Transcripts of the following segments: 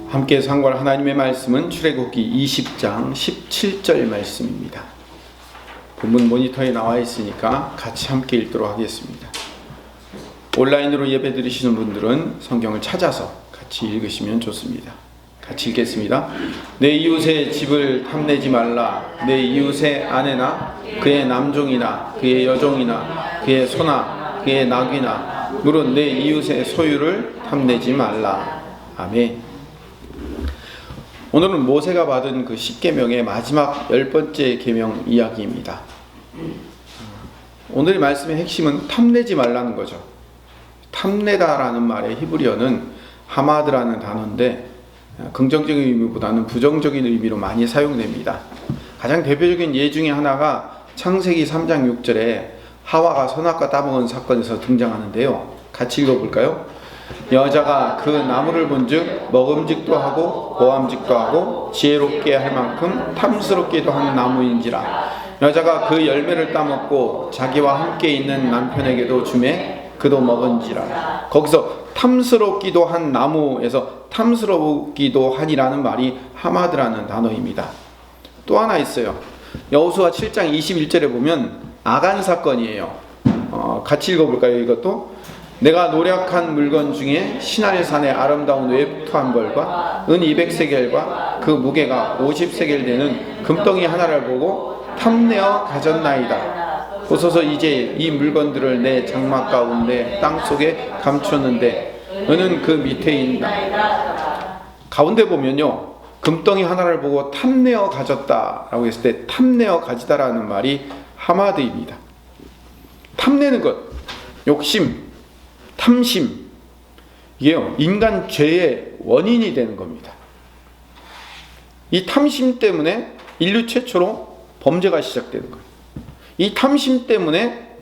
함께 상고할 하나님의 말씀은 출애굽기 20장 17절 말씀입니다. 본문 모니터에 나와 있으니까 같이 함께 읽도록 하겠습니다. 온라인으로 예배 드리시는 분들은 성경을 찾아서 같이 읽으시면 좋습니다. 같이 읽겠습니다. 내 이웃의 집을 탐내지 말라. 내 이웃의 아내나 그의 남종이나 그의 여종이나 그의 소나 그의 낙이나 물론 내 이웃의 소유를 탐내지 말라. 아멘. 오늘은 모세가 받은 그 10계명의 마지막 10번째 계명 이야기입니다. 오늘의 말씀의 핵심은 탐내지 말라는 거죠. 탐내다라는 말의 히브리어는 하마드라는 단어인데 긍정적인 의미보다는 부정적인 의미로 많이 사용됩니다. 가장 대표적인 예 중에 하나가 창세기 3장 6절에 하와가 선악과 따먹은 사건에서 등장하는데요. 같이 읽어볼까요? 여자가 그 나무를 본즉 먹음직도 하고 보암직도 하고 지혜롭게 할 만큼 탐스럽게도 하는 나무인지라. 여자가 그 열매를 따먹고 자기와 함께 있는 남편에게도 주매 그도 먹은지라. 거기서 탐스럽기도 한 나무에서 탐스럽기도 하니라는 말이 하마드라는 단어입니다. 또 하나 있어요. 여호수아 7장 21절에 보면 아간 사건이에요. 같이 읽어볼까요? 이것도 내가 노력한 물건 중에 시날산의 아름다운 외투 한 벌과 은 200세겔과 그 무게가 50세겔 되는 금덩이 하나를 보고 탐내어 가졌나이다. 보소서 이제 이 물건들을 내 장막 가운데 땅속에 감췄는데 은은 그 밑에 있다. 가운데 보면요, 금덩이 하나를 보고 탐내어 가졌다라고 했을 때 탐내어 가지다라는 말이 하마드입니다. 탐내는 것, 욕심, 탐심, 이게요 인간 죄의 원인이 되는 겁니다. 이 탐심 때문에 인류 최초로 범죄가 시작되는 거예요. 이 탐심 때문에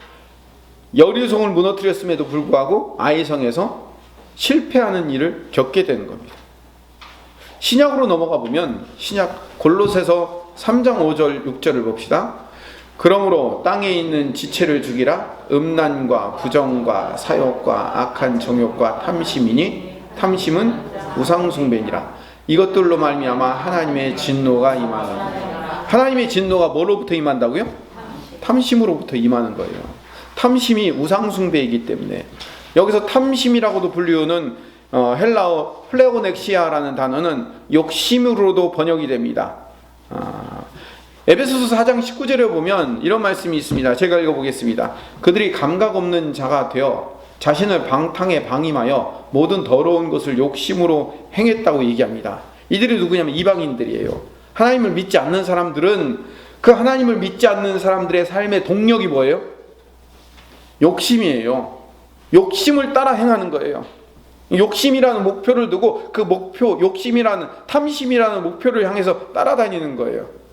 여리성을 무너뜨렸음에도 불구하고 아이성에서 실패하는 일을 겪게 되는 겁니다. 신약으로 넘어가 보면 신약 골로새서 3장 5절 6절을 봅시다. 그러므로 땅에 있는 지체를 죽이라. 음란과 부정과 사욕과 악한 정욕과 탐심이니 탐심은 우상숭배니라. 이것들로 말미암아 하나님의 진노가 임하느니라. 하나님의 진노가 뭐로부터 임한다고요? 탐심으로부터 임하는 거예요. 탐심이 우상숭배이기 때문에 여기서 탐심이라고도 불리우는 헬라어 플레오넥시아라는 단어는 욕심으로도 번역이 됩니다. 에베소서 4장 19절에 보면 이런 말씀이 있습니다. 제가 읽어보겠습니다. 그들이 감각 없는 자가 되어 자신을 방탕에 방임하여 모든 더러운 것을 욕심으로 행했다고 얘기합니다. 이들이 누구냐면 이방인들이에요. 하나님을 믿지 않는 사람들은 그 하나님을 믿지 않는 사람들의 삶의 동력이 뭐예요? 욕심이에요. 욕심을 따라 행하는 거예요. 욕심이라는 목표를 두고 그 목표, 욕심이라는 탐심이라는 목표를 향해서 따라다니는 거예요.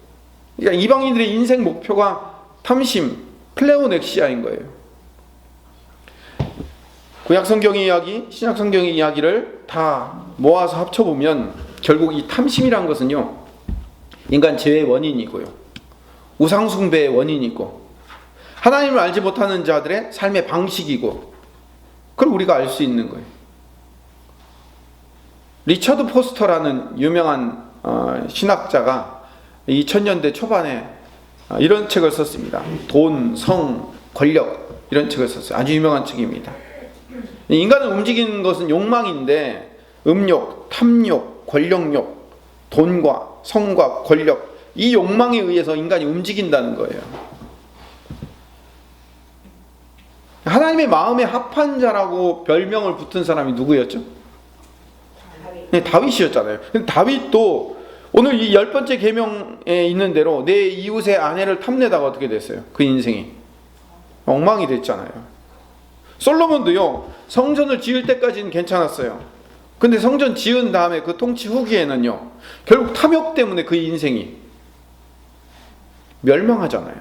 그러니까 이방인들의 인생 목표가 탐심, 플레오넥시아인 거예요. 구약 성경의 이야기, 신약 성경의 이야기를 다 모아서 합쳐보면 결국 이 탐심이란 것은요, 인간 죄의 원인이고요, 우상숭배의 원인이고, 하나님을 알지 못하는 자들의 삶의 방식이고, 그걸 우리가 알 수 있는 거예요. 리처드 포스터라는 유명한 신학자가 2000년대 초반에 이런 책을 썼습니다. 돈, 성, 권력, 이런 책을 썼어요. 아주 유명한 책입니다. 인간을 움직이는 것은 욕망인데 음욕, 탐욕, 권력욕, 돈과 성과 권력, 이 욕망에 의해서 인간이 움직인다는 거예요. 하나님의 마음에 합한 자라고 별명을 붙은 사람이 누구였죠? 네, 다윗이었잖아요. 근데 다윗도 오늘 이 10번째 계명에 있는 대로 내 이웃의 아내를 탐내다가 어떻게 됐어요? 그 인생이 엉망이 됐잖아요. 솔로몬도요, 성전을 지을 때까지는 괜찮았어요. 근데 성전 지은 다음에 그 통치 후기에는요, 결국 탐욕 때문에 그 인생이 멸망하잖아요.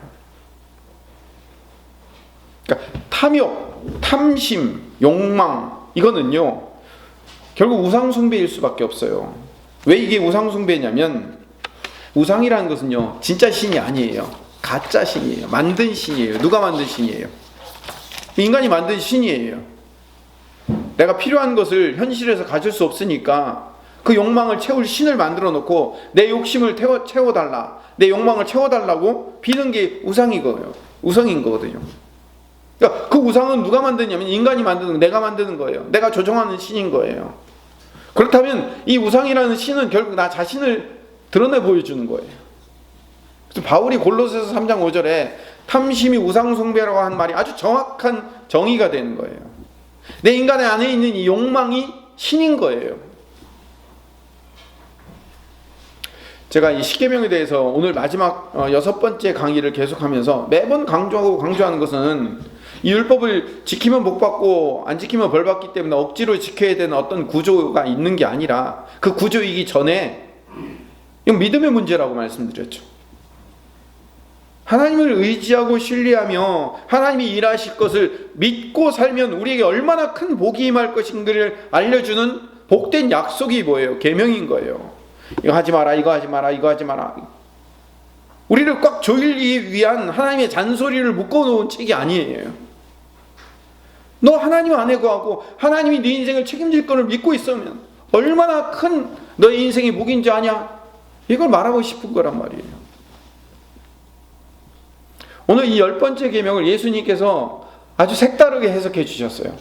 그러니까 탐욕, 탐심, 욕망, 이거는요 결국 우상숭배일 수밖에 없어요. 왜 이게 우상숭배냐면 우상이라는 것은요 진짜 신이 아니에요. 가짜 신이에요. 만든 신이에요. 누가 만든 신이에요? 인간이 만든 신이에요. 내가 필요한 것을 현실에서 가질 수 없으니까 그 욕망을 채울 신을 만들어 놓고 내 욕심을 채워달라, 내 욕망을 채워달라고 비는 게 우상인 거거든요. 그러니까 그 우상은 누가 만드냐면 인간이 만드는, 내가 만드는 거예요. 내가 조종하는 신인 거예요. 그렇다면 이 우상이라는 신은 결국 나 자신을 드러내 보여주는 거예요. 그래서 바울이 골로새서 3장 5절에 탐심이 우상 숭배라고 한 말이 아주 정확한 정의가 되는 거예요. 내 인간의 안에 있는 이 욕망이 신인 거예요. 제가 이 십계명에 대해서 오늘 마지막 6번째 강의를 계속하면서 매번 강조하는 것은 이 율법을 지키면 복 받고 안 지키면 벌 받기 때문에 억지로 지켜야 되는 어떤 구조가 있는 게 아니라 그 구조이기 전에 이건 믿음의 문제라고 말씀드렸죠. 하나님을 의지하고 신뢰하며 하나님이 일하실 것을 믿고 살면 우리에게 얼마나 큰 복이 임할 것인가를 알려주는 복된 약속이 뭐예요? 계명인 거예요. 이거 하지 마라, 이거 하지 마라, 이거 하지 마라. 우리를 꽉 조이기 위한 하나님의 잔소리를 묶어놓은 책이 아니에요. 너 하나님 안에 거하고 하나님이 네 인생을 책임질 것을 믿고 있으면 얼마나 큰 너의 인생의 복인지 아냐? 이걸 말하고 싶은 거란 말이에요. 오늘 이 10번째 계명을 예수님께서 아주 색다르게 해석해 주셨어요.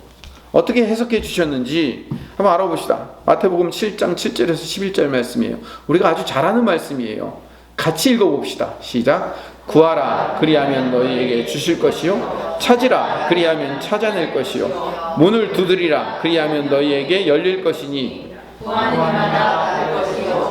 어떻게 해석해 주셨는지 한번 알아봅시다. 마태복음 7장 7절에서 11절 말씀이에요. 우리가 아주 잘 아는 말씀이에요. 같이 읽어봅시다. 시작. 구하라 그리하면 너희에게 주실 것이요, 찾으라 그리하면 찾아낼 것이요, 문을 두드리라 그리하면 너희에게 열릴 것이니 구하는 이마다 받을 것이요,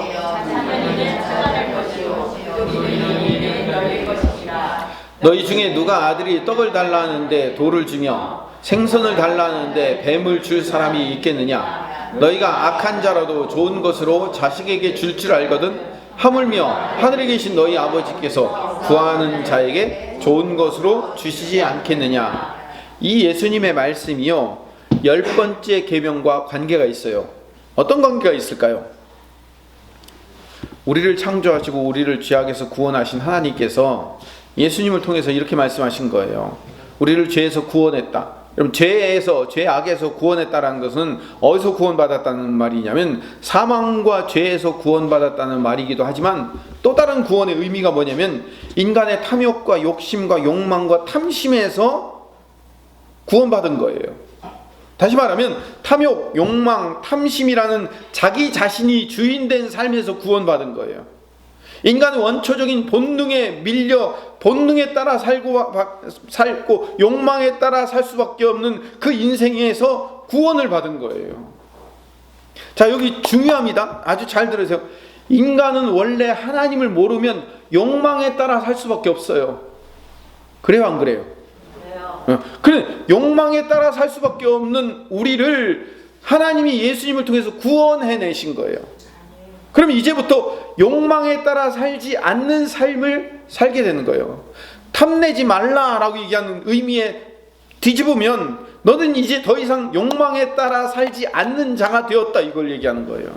찾는 이는 찾아낼 것이요, 두드리는 이는 열릴 것이니라. 너희 중에 누가 아들이 떡을 달라는데 돌을 주며 생선을 달라는데 뱀을 줄 사람이 있겠느냐? 너희가 악한 자라도 좋은 것으로 자식에게 줄 알거든 하물며 하늘에 계신 너희 아버지께서 구하는 자에게 좋은 것으로 주시지 않겠느냐. 이 예수님의 말씀이요 10번째 계명과 관계가 있어요. 어떤 관계가 있을까요? 우리를 창조하시고 우리를 죄악에서 구원하신 하나님께서 예수님을 통해서 이렇게 말씀하신 거예요. 우리를 죄에서 구원했다. 여러분, 죄악에서 구원했다라는 것은 어디서 구원받았다는 말이냐면 사망과 죄에서 구원받았다는 말이기도 하지만 또 다른 구원의 의미가 뭐냐면 인간의 탐욕과 욕심과 욕망과 탐심에서 구원받은 거예요. 다시 말하면 탐욕, 욕망, 탐심이라는 자기 자신이 주인된 삶에서 구원받은 거예요. 인간의 원초적인 본능에 밀려 본능에 따라 살고 욕망에 따라 살 수밖에 없는 그 인생에서 구원을 받은 거예요. 자, 여기 중요합니다. 아주 잘 들으세요. 인간은 원래 하나님을 모르면 욕망에 따라 살 수밖에 없어요. 그래요, 안 그래요? 그래, 욕망에 따라 살 수밖에 없는 우리를 하나님이 예수님을 통해서 구원해내신 거예요. 그럼 이제부터 욕망에 따라 살지 않는 삶을 살게 되는 거예요. 탐내지 말라라고 얘기하는 의미에 뒤집으면 너는 이제 더 이상 욕망에 따라 살지 않는 자가 되었다, 이걸 얘기하는 거예요.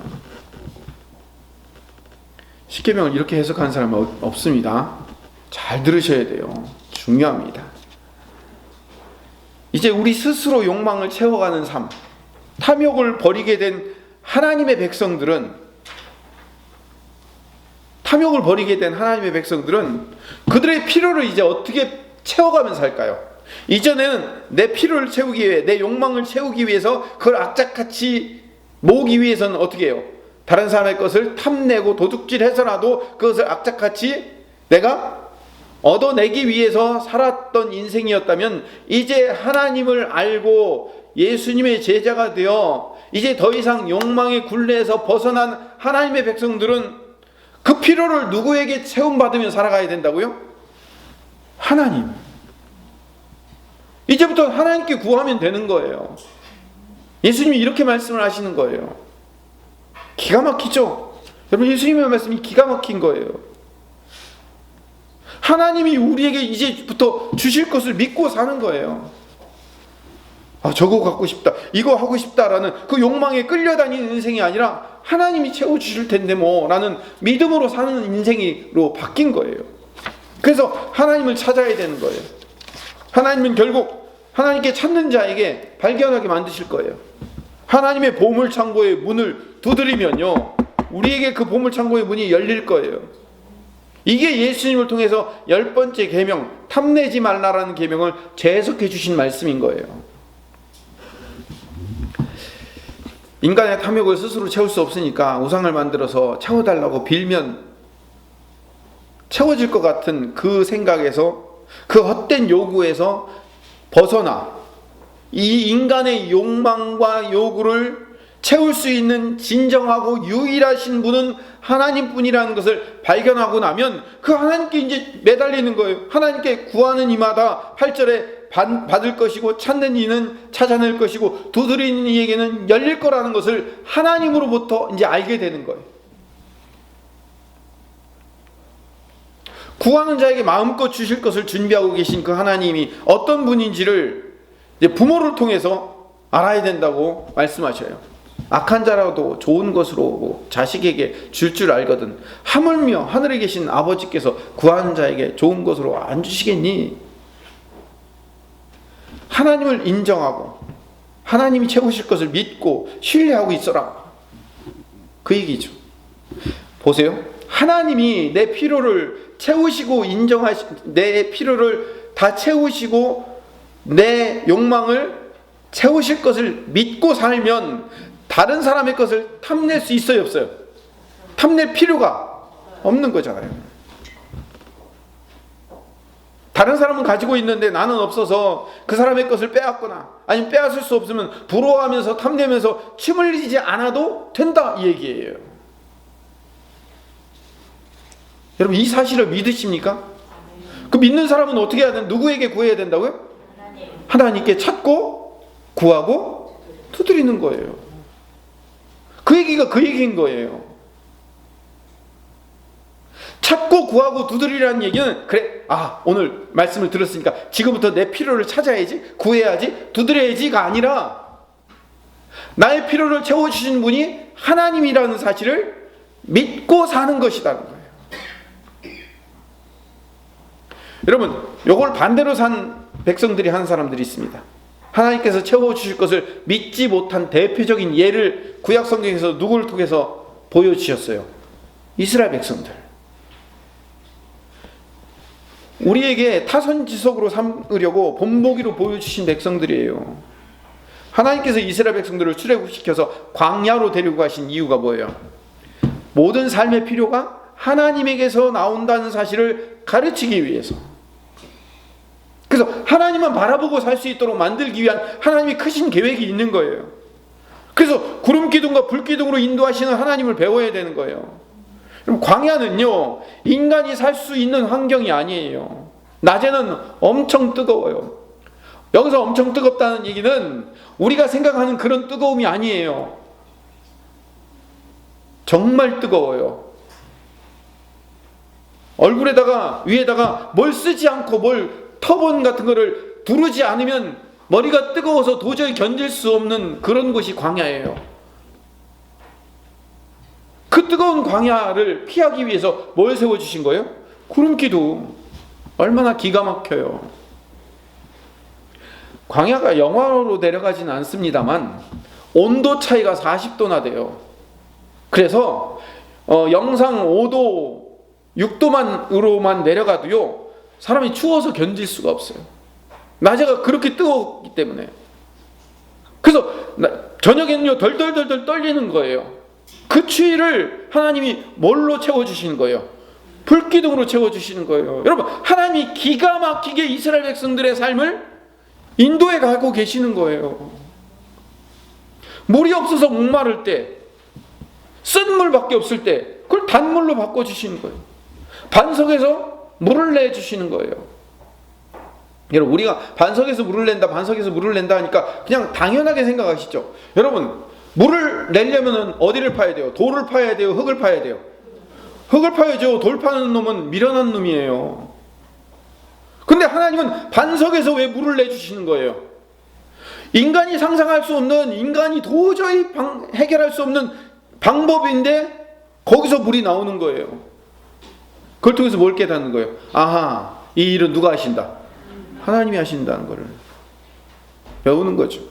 십계명을 이렇게 해석하는 사람은 없습니다. 잘 들으셔야 돼요. 중요합니다. 이제 우리 스스로 욕망을 채워가는 삶, 탐욕을 버리게 된 하나님의 백성들은 그들의 필요를 이제 어떻게 채워가면 살까요? 이전에는 내 필요를 채우기 위해, 내 욕망을 채우기 위해서 그걸 악착같이 모으기 위해서는 어떻게 해요? 다른 사람의 것을 탐내고 도둑질해서라도 그것을 악착같이 내가 얻어내기 위해서 살았던 인생이었다면 이제 하나님을 알고 예수님의 제자가 되어 이제 더 이상 욕망의 굴레에서 벗어난 하나님의 백성들은 그 필요를 누구에게 채움받으며 살아가야 된다고요? 하나님. 이제부터 하나님께 구하면 되는 거예요. 예수님이 이렇게 말씀을 하시는 거예요. 기가 막히죠? 여러분, 예수님의 말씀이 기가 막힌 거예요. 하나님이 우리에게 이제부터 주실 것을 믿고 사는 거예요. 아, 저거 갖고 싶다, 이거 하고 싶다라는 그 욕망에 끌려다니는 인생이 아니라 하나님이 채워주실 텐데 뭐 라는 믿음으로 사는 인생으로 바뀐 거예요. 그래서 하나님을 찾아야 되는 거예요. 하나님은 결국 하나님께 찾는 자에게 발견하게 만드실 거예요. 하나님의 보물창고의 문을 두드리면요, 우리에게 그 보물창고의 문이 열릴 거예요. 이게 예수님을 통해서 10번째 계명, 탐내지 말라라는 계명을 재해석해 주신 말씀인 거예요. 인간의 탐욕을 스스로 채울 수 없으니까 우상을 만들어서 채워달라고 빌면 채워질 것 같은 그 생각에서, 그 헛된 요구에서 벗어나 이 인간의 욕망과 요구를 채울 수 있는 진정하고 유일하신 분은 하나님뿐이라는 것을 발견하고 나면 그 하나님께 이제 매달리는 거예요. 하나님께 구하는 이마다 8절에 받을 것이고 찾는 이는 찾아낼 것이고 두드리는 이에게는 열릴 거라는 것을 하나님으로부터 이제 알게 되는 거예요. 구하는 자에게 마음껏 주실 것을 준비하고 계신 그 하나님이 어떤 분인지를 이제 부모를 통해서 알아야 된다고 말씀하셔요. 악한 자라도 좋은 것으로 자식에게 줄 알거든 하물며 하늘에 계신 아버지께서 구하는 자에게 좋은 것으로 안 주시겠니? 하나님을 인정하고 하나님이 채우실 것을 믿고 신뢰하고 있어라, 그 얘기죠. 보세요. 하나님이 내 필요를 채우시고 내 필요를 다 채우시고 내 욕망을 채우실 것을 믿고 살면 다른 사람의 것을 탐낼 수 있어요, 없어요? 탐낼 필요가 없는 거잖아요. 다른 사람은 가지고 있는데 나는 없어서 그 사람의 것을 빼앗거나 아니면 빼앗을 수 없으면 부러워하면서 탐내면서 침 흘리지 않아도 된다, 이 얘기예요. 여러분, 이 사실을 믿으십니까? 그 믿는 사람은 어떻게 해야 되나? 누구에게 구해야 된다고요? 하나님께 찾고 구하고 두드리는 거예요. 그 얘기가 그 얘기인 거예요. 찾고 구하고 두드리라는 얘기는, 그래, 오늘 말씀을 들었으니까 지금부터 내 필요를 찾아야지, 구해야지, 두드려야지가 아니라 나의 필요를 채워주신 분이 하나님이라는 사실을 믿고 사는 것이라는 거예요. 여러분, 요걸 반대로 산 백성들이 한 사람들이 있습니다. 하나님께서 채워주실 것을 믿지 못한 대표적인 예를 구약 성경에서 누구를 통해서 보여주셨어요? 이스라엘 백성들. 우리에게 타선지석으로 삼으려고 본보기로 보여주신 백성들이에요. 하나님께서 이스라엘 백성들을 출애굽시켜서 광야로 데리고 가신 이유가 뭐예요? 모든 삶의 필요가 하나님에게서 나온다는 사실을 가르치기 위해서. 그래서 하나님만 바라보고 살 수 있도록 만들기 위한 하나님의 크신 계획이 있는 거예요. 그래서 구름 기둥과 불 기둥으로 인도하시는 하나님을 배워야 되는 거예요. 그럼 광야는요, 인간이 살 수 있는 환경이 아니에요. 낮에는 엄청 뜨거워요. 여기서 엄청 뜨겁다는 얘기는 우리가 생각하는 그런 뜨거움이 아니에요. 정말 뜨거워요. 얼굴에다가 위에다가 뭘 쓰지 않고 뭘 터본 같은 거를 두르지 않으면 머리가 뜨거워서 도저히 견딜 수 없는 그런 곳이 광야예요. 그 뜨거운 광야를 피하기 위해서 뭘 세워주신 거예요? 구름기둥. 얼마나 기가 막혀요. 광야가 영하로 내려가지는 않습니다만 온도 차이가 40도나 돼요. 그래서 영상 5도, 6도만으로만 내려가도요, 사람이 추워서 견딜 수가 없어요. 낮에가 그렇게 뜨겁기 때문에. 그래서 저녁에는요, 덜덜덜덜 떨리는 거예요. 그 추위를 하나님이 뭘로 채워주시는 거예요? 불기둥으로 채워주시는 거예요. 여러분, 하나님이 기가 막히게 이스라엘 백성들의 삶을 인도에 가고 계시는 거예요. 물이 없어서 목마를 때, 쓴 물밖에 없을 때 그걸 단물로 바꿔주시는 거예요. 반석에서 물을 내주시는 거예요. 여러분, 우리가 반석에서 물을 낸다 하니까 그냥 당연하게 생각하시죠. 여러분, 물을 내려면 어디를 파야 돼요? 돌을 파야 돼요? 흙을 파야 돼요? 흙을 파야죠. 돌 파는 놈은 미련한 놈이에요. 근데 하나님은 반석에서 왜 물을 내주시는 거예요? 인간이 상상할 수 없는, 인간이 도저히 해결할 수 없는 방법인데 거기서 물이 나오는 거예요. 그걸 통해서 뭘 깨닫는 거예요? 아하, 이 일은 누가 하신다? 하나님이 하신다는 거를 배우는 거죠.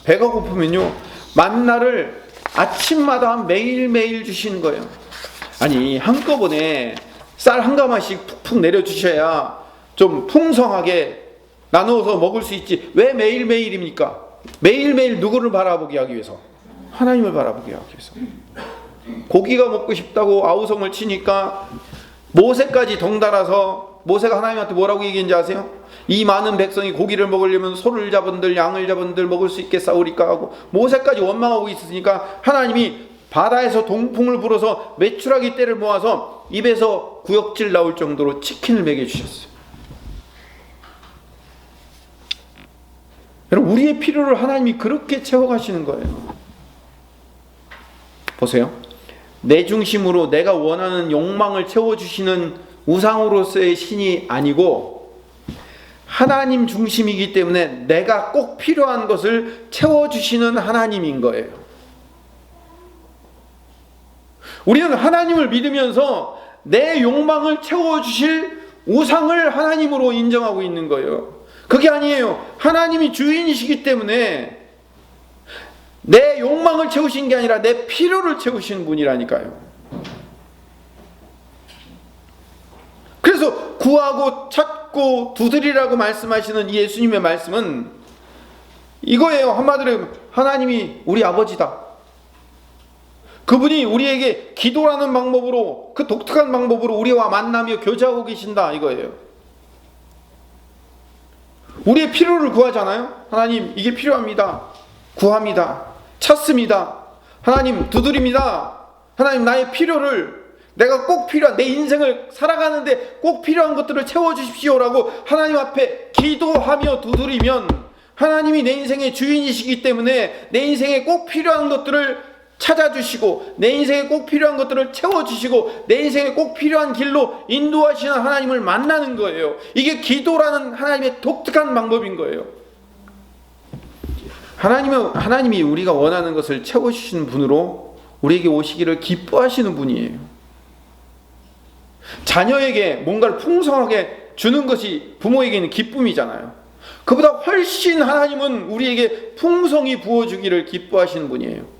배가 고프면요, 만나를 아침마다 매일매일 주시는 거예요. 아니, 한꺼번에 쌀 한 가마씩 푹푹 내려주셔야 좀 풍성하게 나누어서 먹을 수 있지. 왜 매일매일입니까? 매일매일 누구를 바라보게 하기 위해서? 하나님을 바라보게 하기 위해서. 고기가 먹고 싶다고 아우성을 치니까 모세까지 덩달아서, 모세가 하나님한테 뭐라고 얘기했는지 아세요? 이 많은 백성이 고기를 먹으려면 소를 잡은들 양을 잡은들 먹을 수 있게 싸우리까 하고 모세까지 원망하고 있으니까 하나님이 바다에서 동풍을 불어서 메추라기 떼를 모아서 입에서 구역질 나올 정도로 치킨을 먹여주셨어요. 여러분, 우리의 필요를 하나님이 그렇게 채워가시는 거예요. 보세요. 내 중심으로 내가 원하는 욕망을 채워주시는 우상으로서의 신이 아니고 하나님 중심이기 때문에 내가 꼭 필요한 것을 채워주시는 하나님인 거예요. 우리는 하나님을 믿으면서 내 욕망을 채워주실 우상을 하나님으로 인정하고 있는 거예요. 그게 아니에요. 하나님이 주인이시기 때문에 내 욕망을 채우신 게 아니라 내 필요를 채우시는 분이라니까요. 그래서 구하고 찾고 두드리라고 말씀하시는 예수님의 말씀은 이거예요. 한마디로 하나님이 우리 아버지다. 그분이 우리에게 기도라는 방법으로, 그 독특한 방법으로 우리와 만나며 교제하고 계신다, 이거예요. 우리의 필요를 구하잖아요. 하나님, 이게 필요합니다. 구합니다. 찾습니다. 하나님, 두드립니다. 하나님, 나의 필요를, 내가 꼭 필요한, 내 인생을 살아가는데 꼭 필요한 것들을 채워주십시오라고 하나님 앞에 기도하며 두드리면 하나님이 내 인생의 주인이시기 때문에 내 인생에 꼭 필요한 것들을 찾아주시고 내 인생에 꼭 필요한 것들을 채워주시고 내 인생에 꼭 필요한 길로 인도하시는 하나님을 만나는 거예요. 이게 기도라는 하나님의 독특한 방법인 거예요. 하나님이 우리가 원하는 것을 채워주시는 분으로 우리에게 오시기를 기뻐하시는 분이에요. 자녀에게 뭔가를 풍성하게 주는 것이 부모에게는 기쁨이잖아요. 그보다 훨씬 하나님은 우리에게 풍성히 부어주기를 기뻐하시는 분이에요.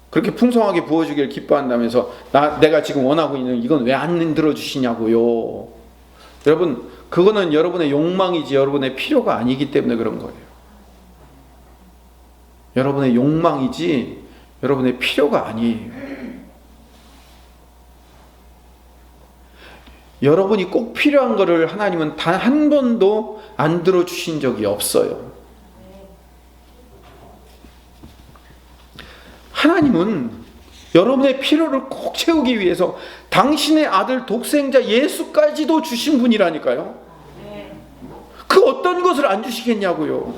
그렇게 풍성하게 부어주기를 기뻐한다면서 내가 지금 원하고 있는 이건 왜 안 들어주시냐고요. 여러분, 그거는 여러분의 욕망이지 여러분의 필요가 아니기 때문에 그런 거예요. 여러분의 욕망이지 여러분의 필요가 아니에요. 여러분이 꼭 필요한 것을 하나님은 단 한 번도 안 들어주신 적이 없어요. 하나님은 여러분의 필요를 꼭 채우기 위해서 당신의 아들 독생자 예수까지도 주신 분이라니까요. 그 어떤 것을 안 주시겠냐고요.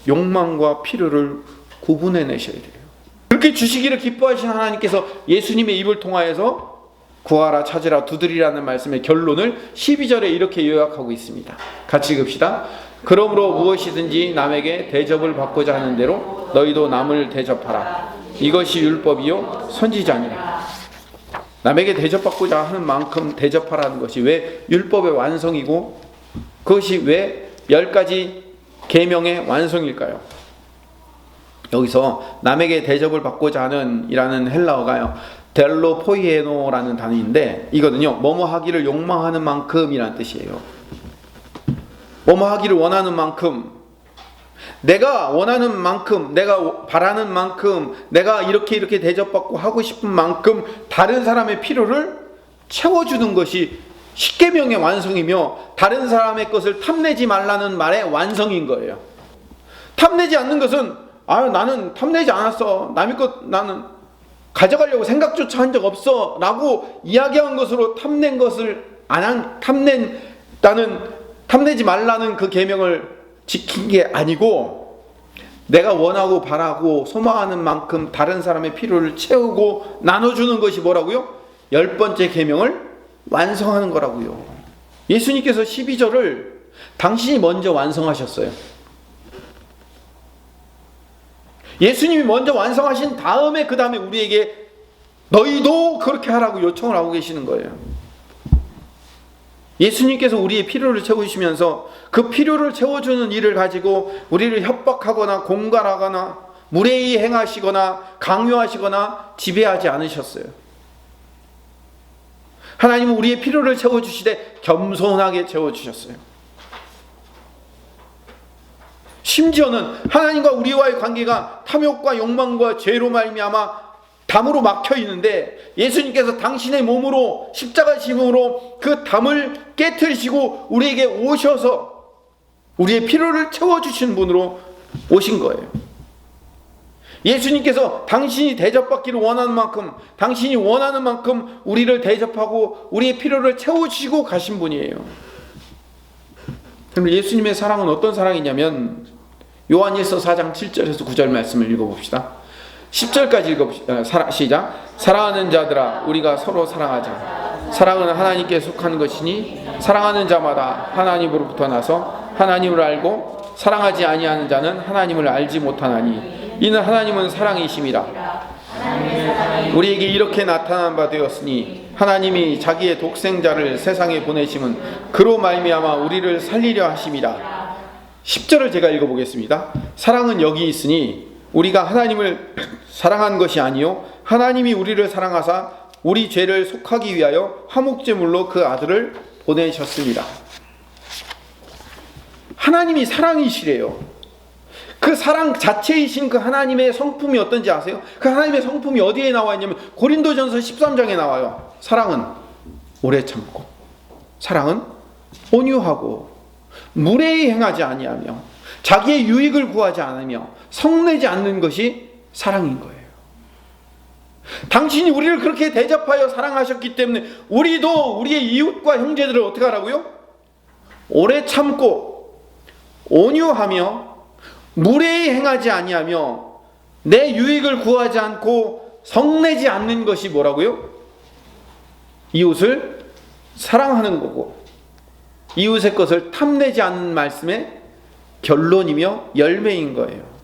욕망과 필요를 구분해내셔야 돼요. 그렇게 주시기를 기뻐하신 하나님께서 예수님의 입을 통하여서 구하라, 찾으라, 두드리라는 말씀의 결론을 12절에 이렇게 요약하고 있습니다. 같이 읽읍시다. 그러므로 무엇이든지 남에게 대접을 받고자 하는 대로 너희도 남을 대접하라. 이것이 율법이요 선지자니라. 남에게 대접받고자 하는 만큼 대접하라는 것이 왜 율법의 완성이고 그것이 왜 10가지 계명의 완성일까요? 여기서 남에게 대접을 받고자 하는 이라는 헬라어가요, 델로포이에노라는 단어인데 이거는요, 뭐뭐 하기를 욕망하는 만큼이라는 뜻이에요. 뭐뭐 하기를 원하는 만큼, 내가 원하는 만큼, 내가 바라는 만큼, 내가 이렇게 대접받고 하고 싶은 만큼 다른 사람의 필요를 채워주는 것이 십계명의 완성이며 다른 사람의 것을 탐내지 말라는 말의 완성인 거예요. 탐내지 않는 것은 나는 탐내지 않았어, 남의 것 나는 가져가려고 생각조차 한 적 없어 라고 이야기한 것으로 탐낸 것을 탐내지 말라는 그 계명을 지킨 게 아니고 내가 원하고 바라고 소망하는 만큼 다른 사람의 필요를 채우고 나눠주는 것이 뭐라고요? 10번째 계명을 완성하는 거라고요. 예수님께서 12절을 당신이 먼저 완성하셨어요. 예수님이 먼저 완성하신 다음에 그 다음에 우리에게 너희도 그렇게 하라고 요청을 하고 계시는 거예요. 예수님께서 우리의 필요를 채우시면서 그 필요를 채워주는 일을 가지고 우리를 협박하거나 공갈하거나 무례히 행하시거나 강요하시거나 지배하지 않으셨어요. 하나님은 우리의 필요를 채워주시되 겸손하게 채워주셨어요. 심지어는 하나님과 우리와의 관계가 탐욕과 욕망과 죄로 말미암아 담으로 막혀 있는데 예수님께서 당신의 몸으로 십자가 짐으로 그 담을 깨트리시고 우리에게 오셔서 우리의 필요를 채워주신 분으로 오신 거예요. 예수님께서 당신이 대접받기를 원하는 만큼, 당신이 원하는 만큼 우리를 대접하고 우리의 필요를 채워주시고 가신 분이에요. 그럼 예수님의 사랑은 어떤 사랑이냐면 요한일서 4장 7절에서 9절 말씀을 읽어봅시다. 10절까지 읽어봅시다. 시작. 사랑하는 자들아 우리가 서로 사랑하자. 사랑은 하나님께 속한 것이니 사랑하는 자마다 하나님으로부터 나서 하나님을 알고 사랑하지 아니하는 자는 하나님을 알지 못하나니 이는 하나님은 사랑이심이라. 우리에게 이렇게 나타난 바 되었으니 하나님이 자기의 독생자를 세상에 보내심은 그로 말미암아 우리를 살리려 하심이라. 10절을 제가 읽어보겠습니다. 사랑은 여기 있으니 우리가 하나님을 사랑한 것이 아니요 하나님이 우리를 사랑하사 우리 죄를 속하기 위하여 화목제물로 그 아들을 보내셨습니다. 하나님이 사랑이시래요. 그 사랑 자체이신 그 하나님의 성품이 어떤지 아세요? 그 하나님의 성품이 어디에 나와 있냐면 고린도전서 13장에 나와요. 사랑은 오래 참고, 사랑은 온유하고, 무례히 행하지 아니하며, 자기의 유익을 구하지 않으며 성내지 않는 것이 사랑인 거예요. 당신이 우리를 그렇게 대접하여 사랑하셨기 때문에 우리도 우리의 이웃과 형제들을 어떻게 하라고요? 오래 참고 온유하며 무례히 행하지 아니하며 내 유익을 구하지 않고 성내지 않는 것이 뭐라고요? 이웃을 사랑하는 거고 이웃의 것을 탐내지 않는 말씀의 결론이며 열매인 거예요.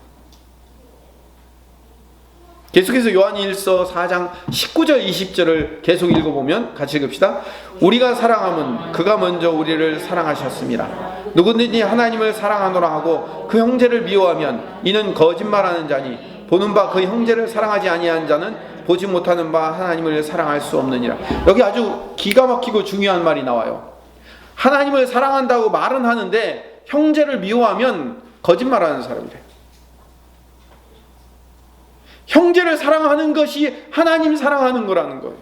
계속해서 요한일서 4장 19절 20절을 계속 읽어보면 같이 읽읍시다. 우리가 사랑하면 그가 먼저 우리를 사랑하셨습니다. 누구든지 하나님을 사랑하노라 하고 그 형제를 미워하면 이는 거짓말하는 자니 보는 바 그 형제를 사랑하지 아니한 자는 보지 못하는 바 하나님을 사랑할 수 없느니라. 여기 아주 기가 막히고 중요한 말이 나와요. 하나님을 사랑한다고 말은 하는데 형제를 미워하면 거짓말하는 사람이래. 형제를 사랑하는 것이 하나님 사랑하는 거라는 거예요.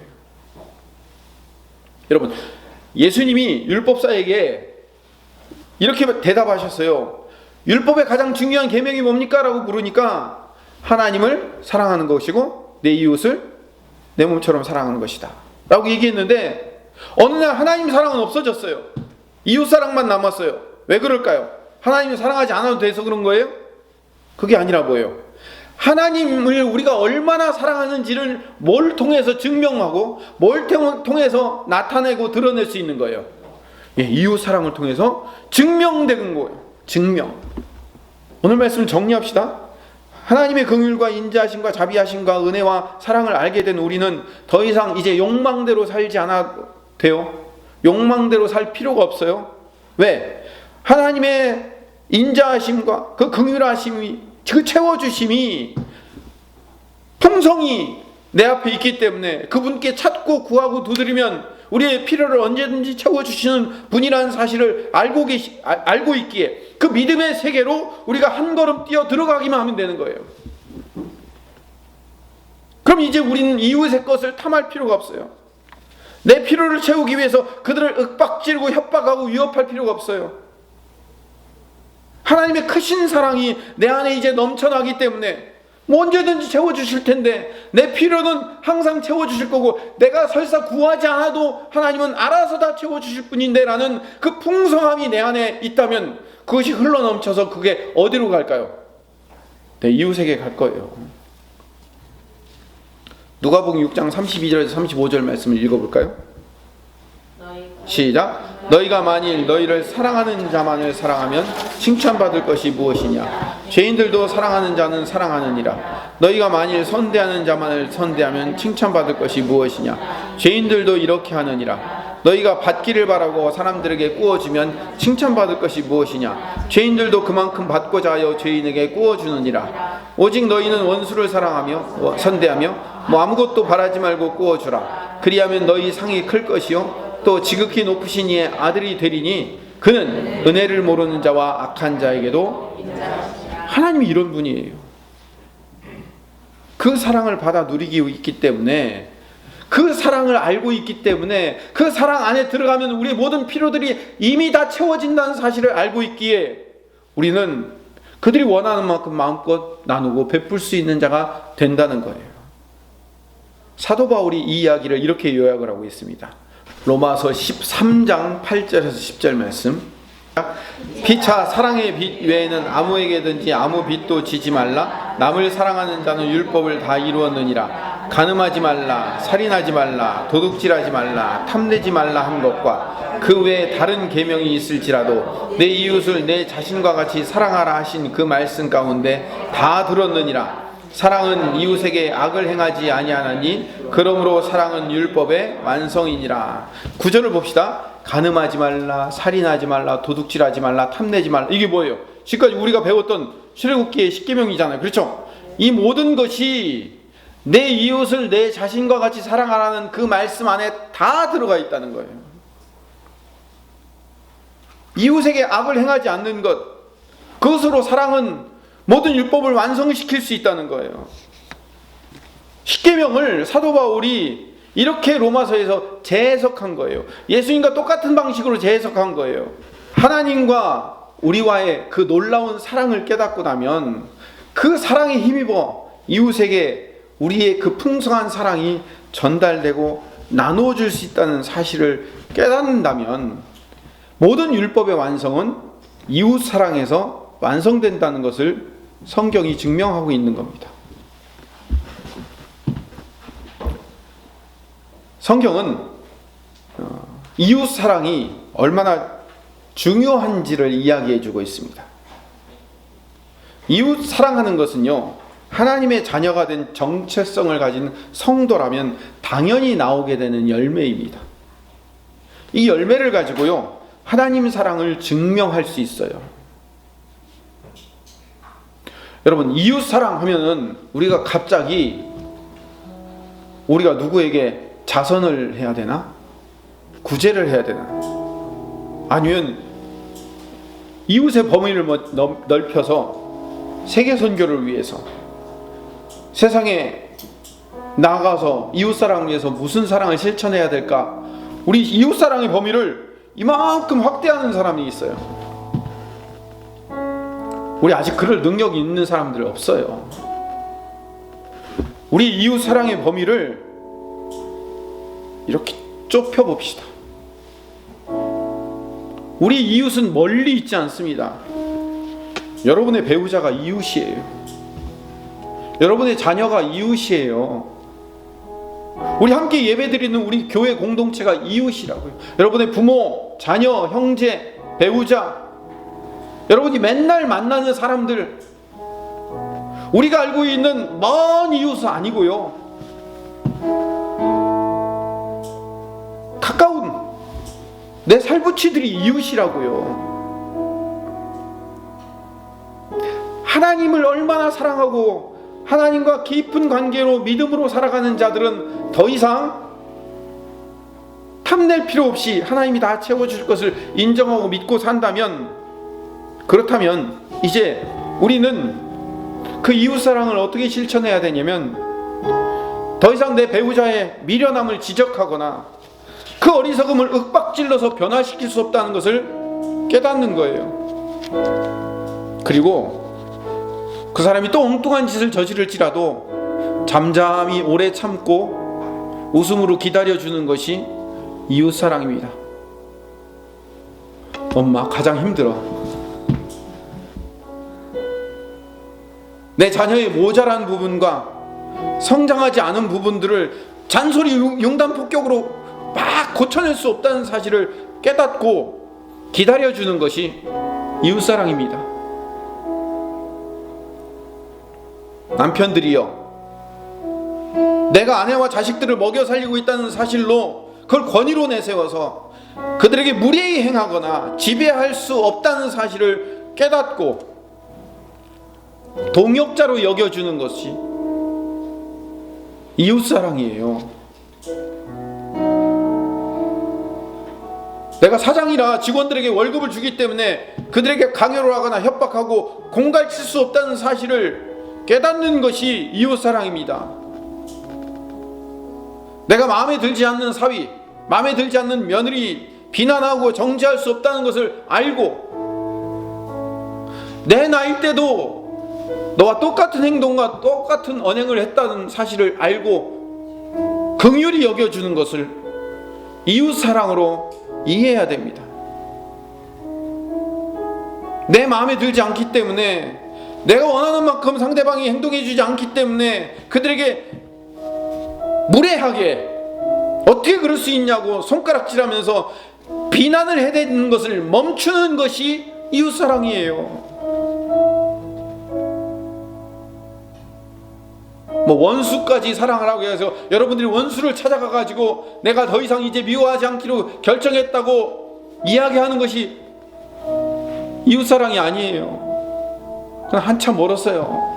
여러분, 예수님이 율법사에게 이렇게 대답하셨어요. 율법의 가장 중요한 계명이 뭡니까? 라고 물으니까 하나님을 사랑하는 것이고 내 이웃을 내 몸처럼 사랑하는 것이다 라고 얘기했는데 어느 날 하나님 사랑은 없어졌어요. 이웃 사랑만 남았어요. 왜 그럴까요? 하나님을 사랑하지 않아도 돼서 그런 거예요? 그게 아니라 뭐예요? 하나님을 우리가 얼마나 사랑하는지를 뭘 통해서 증명하고 뭘 통해서 나타내고 드러낼 수 있는 거예요? 예, 이웃 사랑을 통해서 증명되는 거예요. 증명. 오늘 말씀 정리합시다. 하나님의 긍휼과 인자하심과 자비하심과 은혜와 사랑을 알게 된 우리는 더 이상 이제 욕망대로 살지 않아도 돼요. 욕망대로 살 필요가 없어요. 왜? 하나님의 인자하심과 그 긍휼하심이 그 채워주심이 풍성히 내 앞에 있기 때문에 그분께 찾고 구하고 두드리면 우리의 필요를 언제든지 채워주시는 분이라는 사실을 알고 있기에 그 믿음의 세계로 우리가 한 걸음 뛰어 들어가기만 하면 되는 거예요. 그럼 이제 우리는 이웃의 것을 탐할 필요가 없어요. 내 필요를 채우기 위해서 그들을 윽박지르고 협박하고 위협할 필요가 없어요. 하나님의 크신 사랑이 내 안에 이제 넘쳐나기 때문에 뭐 언제든지 채워주실 텐데 내 필요는 항상 채워주실 거고 내가 설사 구하지 않아도 하나님은 알아서 다 채워주실 분인데 라는 그 풍성함이 내 안에 있다면 그것이 흘러넘쳐서 그게 어디로 갈까요? 내 이웃에게 갈 거예요. 누가복음 6장 32절에서 35절 말씀을 읽어볼까요? 시작. 너희가 만일 너희를 사랑하는 자만을 사랑하면 칭찬받을 것이 무엇이냐? 죄인들도 사랑하는 자는 사랑하느니라. 너희가 만일 선대하는 자만을 선대하면 칭찬받을 것이 무엇이냐? 죄인들도 이렇게 하느니라. 너희가 받기를 바라고 사람들에게 구워주면 칭찬받을 것이 무엇이냐? 죄인들도 그만큼 받고자 하여 죄인에게 구워주느니라. 오직 너희는 원수를 사랑하며 선대하며 아무것도 바라지 말고 구워주라. 그리하면 너희 상이 클 것이요 또 지극히 높으신 이의 아들이 되리니 그는 은혜를 모르는 자와 악한 자에게도 하나님이 이런 분이에요. 그 사랑을 받아 누리고 있기 때문에, 그 사랑을 알고 있기 때문에, 그 사랑 안에 들어가면 우리의 모든 필요들이 이미 다 채워진다는 사실을 알고 있기에 우리는 그들이 원하는 만큼 마음껏 나누고 베풀 수 있는 자가 된다는 거예요. 사도 바울이 이 이야기를 이렇게 요약을 하고 있습니다. 로마서 13장 8절에서 10절 말씀. 피차 사랑의 빚 외에는 아무에게든지 아무 빚도 지지 말라. 남을 사랑하는 자는 율법을 다 이루었느니라. 간음하지 말라, 살인하지 말라, 도둑질하지 말라, 탐내지 말라 한 것과 그 외에 다른 계명이 있을지라도 내 이웃을 내 자신과 같이 사랑하라 하신 그 말씀 가운데 다 들었느니라. 사랑은 이웃에게 악을 행하지 아니하나니 그러므로 사랑은 율법의 완성이니라. 9절을 봅시다. 간음하지 말라, 살인하지 말라, 도둑질하지 말라, 탐내지 말라. 이게 뭐예요? 지금까지 우리가 배웠던 출애굽기의 10계명이잖아요. 그렇죠? 이 모든 것이 내 이웃을 내 자신과 같이 사랑하라는 그 말씀 안에 다 들어가 있다는 거예요. 이웃에게 악을 행하지 않는 것, 그것으로 사랑은 모든 율법을 완성시킬 수 있다는 거예요. 10계명을 사도 바울이 이렇게 로마서에서 재해석한 거예요. 예수님과 똑같은 방식으로 재해석한 거예요. 하나님과 우리와의 그 놀라운 사랑을 깨닫고 나면 그 사랑에 힘입어 이웃에게 우리의 그 풍성한 사랑이 전달되고 나누어질 수 있다는 사실을 깨닫는다면 모든 율법의 완성은 이웃 사랑에서 완성된다는 것을 성경이 증명하고 있는 겁니다. 성경은 이웃 사랑이 얼마나 중요한지를 이야기해 주고 있습니다. 이웃 사랑하는 것은요, 하나님의 자녀가 된 정체성을 가진 성도라면 당연히 나오게 되는 열매입니다. 이 열매를 가지고요, 하나님 사랑을 증명할 수 있어요. 여러분, 이웃 사랑하면은 우리가 갑자기 우리가 누구에게 자선을 해야 되나? 구제를 해야 되나? 아니면 이웃의 범위를 넓혀서 세계 선교를 위해서 세상에 나가서 이웃 사랑을 위해서 무슨 사랑을 실천해야 될까? 우리 이웃 사랑의 범위를 이만큼 확대하는 사람이 있어요. 우리 아직 그럴 능력이 있는 사람들 없어요. 우리 이웃 사랑의 범위를 이렇게 좁혀 봅시다. 우리 이웃은 멀리 있지 않습니다. 여러분의 배우자가 이웃이에요. 여러분의 자녀가 이웃이에요. 우리 함께 예배드리는 우리 교회 공동체가 이웃이라고요. 여러분의 부모, 자녀, 형제, 배우자, 여러분이 맨날 만나는 사람들, 우리가 알고 있는 먼 이웃은 아니고요, 가까운 내 살부치들이 이웃이라고요. 하나님을 얼마나 사랑하고 하나님과 깊은 관계로 믿음으로 살아가는 자들은 더 이상 탐낼 필요 없이 하나님이 다 채워줄 것을 인정하고 믿고 산다면, 그렇다면 이제 우리는 그 이웃사랑을 어떻게 실천해야 되냐면, 더 이상 내 배우자의 미련함을 지적하거나 그 어리석음을 윽박질러서 변화시킬 수 없다는 것을 깨닫는 거예요. 그리고 그 사람이 또 엉뚱한 짓을 저지를지라도 잠잠히 오래 참고 웃음으로 기다려주는 것이 이웃사랑입니다. 엄마, 가장 힘들어. 내 자녀의 모자란 부분과 성장하지 않은 부분들을 잔소리 융단폭격으로 막 고쳐낼 수 없다는 사실을 깨닫고 기다려주는 것이 이웃사랑입니다. 남편들이요, 내가 아내와 자식들을 먹여 살리고 있다는 사실로 그걸 권위로 내세워서 그들에게 무례히 행하거나 지배할 수 없다는 사실을 깨닫고 동역자로 여겨주는 것이 이웃사랑이에요. 내가 사장이라 직원들에게 월급을 주기 때문에 그들에게 강요를 하거나 협박하고 공갈칠 수 없다는 사실을 깨닫는 것이 이웃사랑입니다. 내가 마음에 들지 않는 사위, 마음에 들지 않는 며느리 비난하고 정죄할 수 없다는 것을 알고 내 나이 때도 너와 똑같은 행동과 똑같은 언행을 했다는 사실을 알고 긍휼히 여겨주는 것을 이웃사랑으로 이해해야 됩니다. 내 마음에 들지 않기 때문에, 내가 원하는 만큼 상대방이 행동해주지 않기 때문에 그들에게 무례하게 어떻게 그럴 수 있냐고 손가락질하면서 비난을 해대는 것을 멈추는 것이 이웃사랑이에요. 원수까지 사랑하라고 해서 여러분들이 원수를 찾아가가지고 내가 더 이상 이제 미워하지 않기로 결정했다고 이야기하는 것이 이웃사랑이 아니에요. 그건 한참 멀었어요.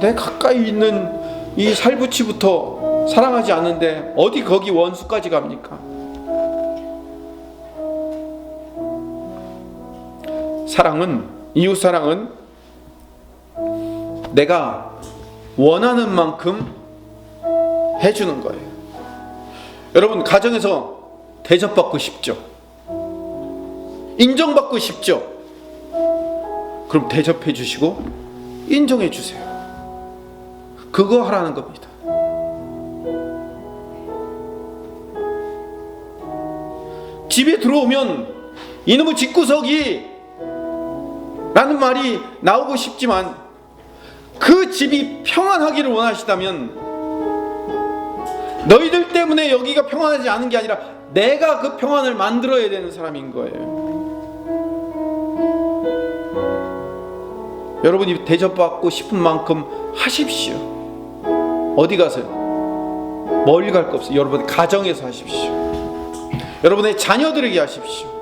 내 가까이 있는 이 살부치부터 사랑하지 않는데 어디 거기 원수까지 갑니까? 사랑은, 이웃사랑은 내가 원하는 만큼 해주는 거예요. 여러분, 가정에서 대접받고 싶죠? 인정받고 싶죠? 그럼 대접해 주시고 인정해 주세요. 그거 하라는 겁니다. 집에 들어오면 이놈의 집구석이 라는 말이 나오고 싶지만 그 집이 평안하기를 원하시다면 너희들 때문에 여기가 평안하지 않은 게 아니라 내가 그 평안을 만들어야 되는 사람인 거예요. 여러분이 대접받고 싶은 만큼 하십시오. 어디 가세요? 멀리 갈 거 없어요. 여러분 가정에서 하십시오. 여러분의 자녀들에게 하십시오.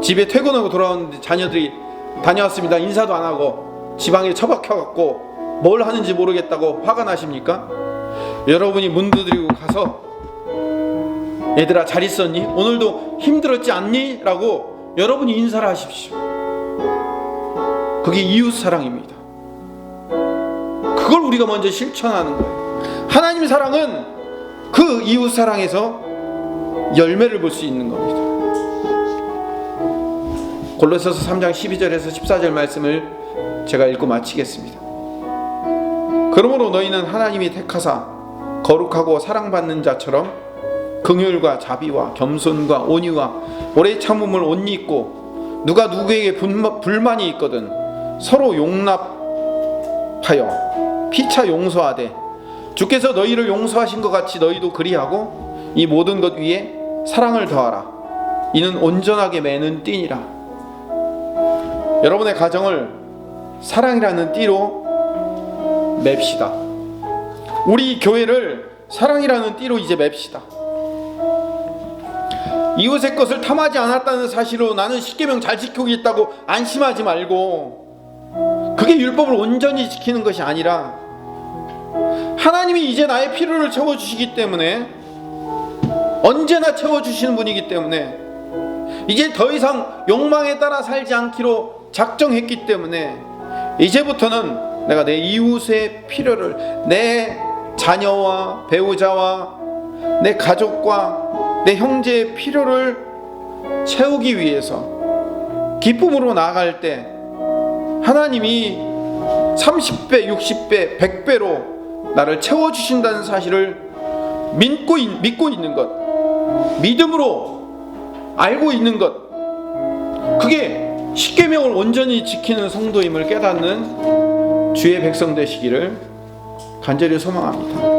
집에 퇴근하고 돌아오는데 자녀들이 다녀왔습니다. 인사도 안 하고 지방에 처박혀갖고 뭘 하는지 모르겠다고 화가 나십니까? 여러분이 문 두드리고 가서 얘들아 잘 있었니? 오늘도 힘들었지 않니? 라고 여러분이 인사를 하십시오. 그게 이웃사랑입니다. 그걸 우리가 먼저 실천하는 거예요. 하나님 사랑은 그 이웃사랑에서 열매를 볼 수 있는 겁니다. 골로새서 3장 12절에서 14절 말씀을 제가 읽고 마치겠습니다. 그러므로 너희는 하나님이 택하사 거룩하고 사랑받는 자처럼 긍휼과 자비와 겸손과 온유와 오래 참음을 옷 입고 누가 누구에게 불만이 있거든 서로 용납하여 피차 용서하되 주께서 너희를 용서하신 것 같이 너희도 그리하고 이 모든 것 위에 사랑을 더하라. 이는 온전하게 매는 띠니라. 여러분의 가정을 사랑이라는 띠로 맵시다. 우리 교회를 사랑이라는 띠로 이제 맵시다. 이웃의 것을 탐하지 않았다는 사실로 나는 십계명 잘 지키고 있다고 안심하지 말고, 그게 율법을 온전히 지키는 것이 아니라 하나님이 이제 나의 필요를 채워주시기 때문에, 언제나 채워주시는 분이기 때문에 이제 더 이상 욕망에 따라 살지 않기로 작정했기 때문에 이제부터는 내가 내 이웃의 필요를, 내 자녀와 배우자와 내 가족과 내 형제의 필요를 채우기 위해서 기쁨으로 나아갈 때 하나님이 30배, 60배, 100배로 나를 채워주신다는 사실을 믿고 있는 것, 믿음으로 알고 있는 것, 그게 십계명을 온전히 지키는 성도임을 깨닫는 주의 백성 되시기를 간절히 소망합니다.